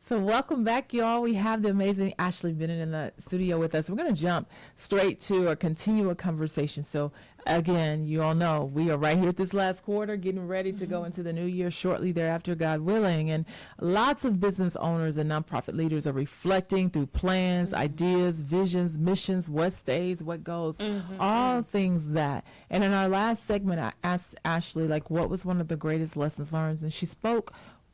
So welcome back, y'all. We have the amazing Ashleigh Bennett in the studio with us. We're going to jump straight to or continue a conversation. So again, you all know we are right here at this last quarter, getting ready to go into the new year shortly thereafter, God willing. And lots of business owners and nonprofit leaders are reflecting through plans, ideas, visions, missions, what stays, what goes, all things that. And in our last segment, I asked Ashleigh, like, what was one of the greatest lessons learned? And she spoke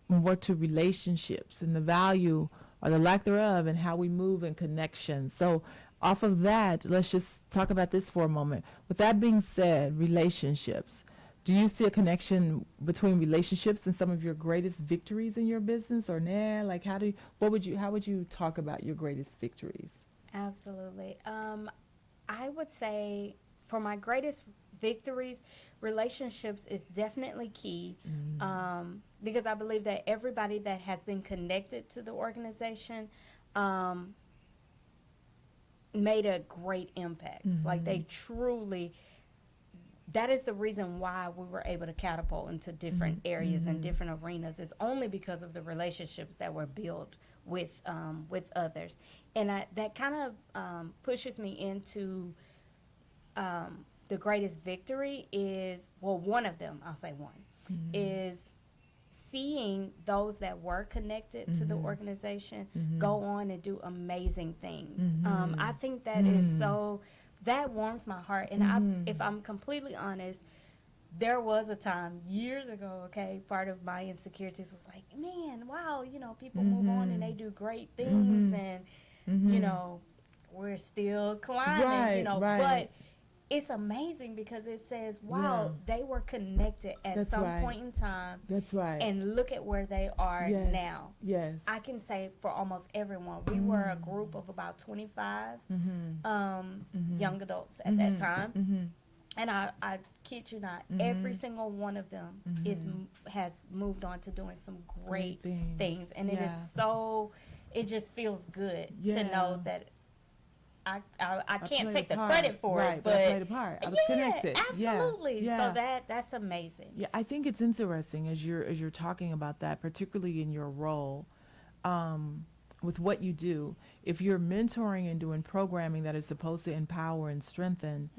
more to relationships and the value or the lack thereof and how we move in connection. So off of that, let's just talk about this for a moment. With that being said, relationships. Do you see a connection between relationships and some of your greatest victories in your business, or nah? Like, how would you talk about your greatest victories? Absolutely. I would say for my greatest victories, relationships is definitely key. Because I believe that everybody that has been connected to the organization made a great impact. Like, they truly, that is the reason why we were able to catapult into different areas and different arenas, is only because of the relationships that were built with others. And that kind of pushes me into the greatest victory is, well, one of them, I'll say one, is seeing those that were connected to the organization go on and do amazing things. I think that is so, that warms my heart. And if I'm completely honest, there was a time years ago, part of my insecurities was like, man, wow, people move on and they do great things, and, we're still climbing, but it's amazing because it says, wow, they were connected at some point in time. That's right. And look at where they are now. Yes. I can say for almost everyone, we were a group of about 25 young adults at that time. And I kid you not, every single one of them has moved on to doing some great things. And it is so, it just feels good to know that I can't take the credit for it, but I played a part. I was connected. Absolutely. So that's amazing. Yeah, I think it's interesting as you're talking about that, particularly in your role, with what you do. If you're mentoring and doing programming that is supposed to empower and strengthen,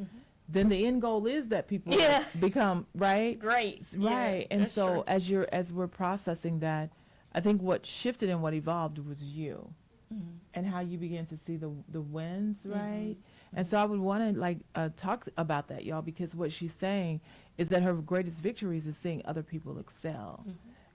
then the end goal is that people become great. Right. And so as we're processing that, I think what shifted and what evolved was you. And how you begin to see the wins, right? And so I would want to talk about that, y'all, because what she's saying is that her greatest victories is seeing other people excel.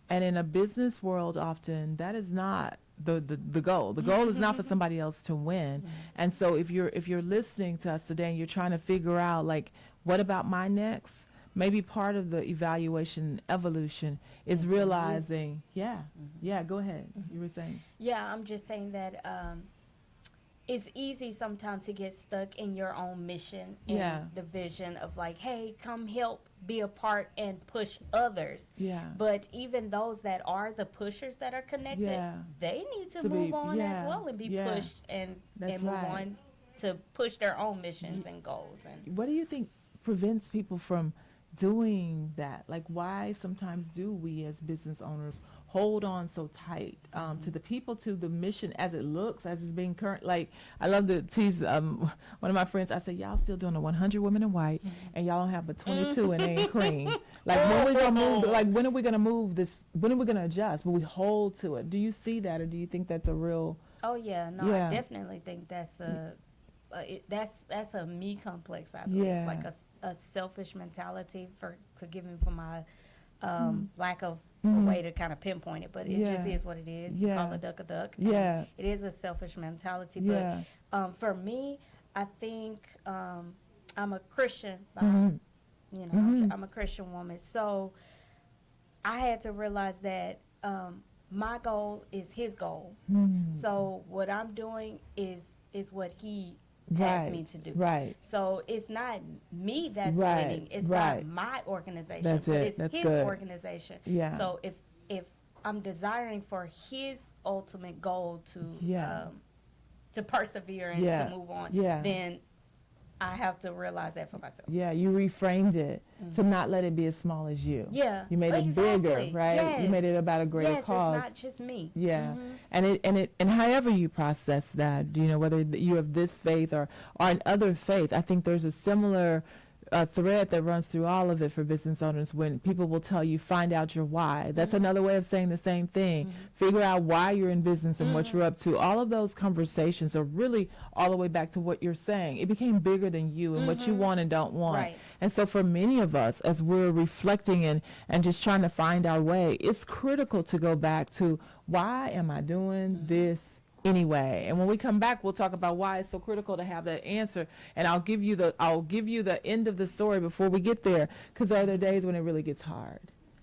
And in a business world, often that is not the goal. The goal is not for somebody else to win. And so if you're listening to us today and you're trying to figure out, like, what about my next? Maybe part of the evaluation evolution is realizing, go ahead. You were saying. Yeah, I'm just saying that it's easy sometimes to get stuck in your own mission and the vision of, like, hey, come help be a part and push others. But even those that are the pushers that are connected, they need to move on as well and be pushed and move on to push their own missions and goals. And what do you think prevents people from doing that? Like, why sometimes do we as business owners hold on so tight to the people, to the mission as it looks, as it's being current? Like, I love to tease one of my friends. I say, y'all still doing the 100 women in white, and y'all don't have but 22 and they ain't cream. Like, when we gonna move? Like, when are we gonna move this? When are we gonna adjust? But we hold to it. Do you see that, or do you think that's a real? Oh yeah, no, I definitely think that's that's a me complex. I believe, like a selfish mentality. Forgive me for my lack of a way to kind of pinpoint it, but it just is what it is. You call a duck a duck. It is a selfish mentality. But for me, I think I'm a Christian. I'm a Christian woman, so I had to realize that my goal is His goal. So what I'm doing is what He has me to do. So it's not me that's winning. It's not my organization. But it's His organization. So if I'm desiring for His ultimate goal to persevere and to move on, then I have to realize that for myself. Yeah, you reframed it to not let it be as small as you. Yeah. You made it bigger, right? Yes. You made it about a greater Yes, cause. it's not just me. Yeah. And however you process that, whether you have this faith or another faith, I think there's a similar thread that runs through all of it for business owners when people will tell you, find out your why. That's another way of saying the same thing. Figure out why you're in business and what you're up to. All of those conversations are really all the way back to what you're saying. It became bigger than you and what you want and don't want. Right. And so for many of us, as we're reflecting and just trying to find our way, it's critical to go back to, why am I doing this anyway? And when we come back, we'll talk about why it's so critical to have that answer. And I'll give you the end of the story before we get there, because there are days when it really gets hard.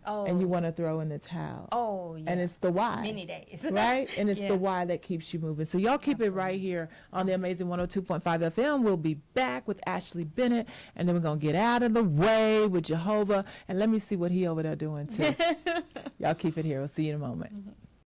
Oh. And you want to throw in the towel. Oh, yeah. And it's the why. Many days. Right? And it's Yeah. the why that keeps you moving. So y'all keep it right here on the amazing 102.5 FM. We'll be back with Ashleigh Bennett, and then we're going to get out of the way with Jehovah. And let me see what he over there doing too. Y'all keep it here. We'll see you in a moment.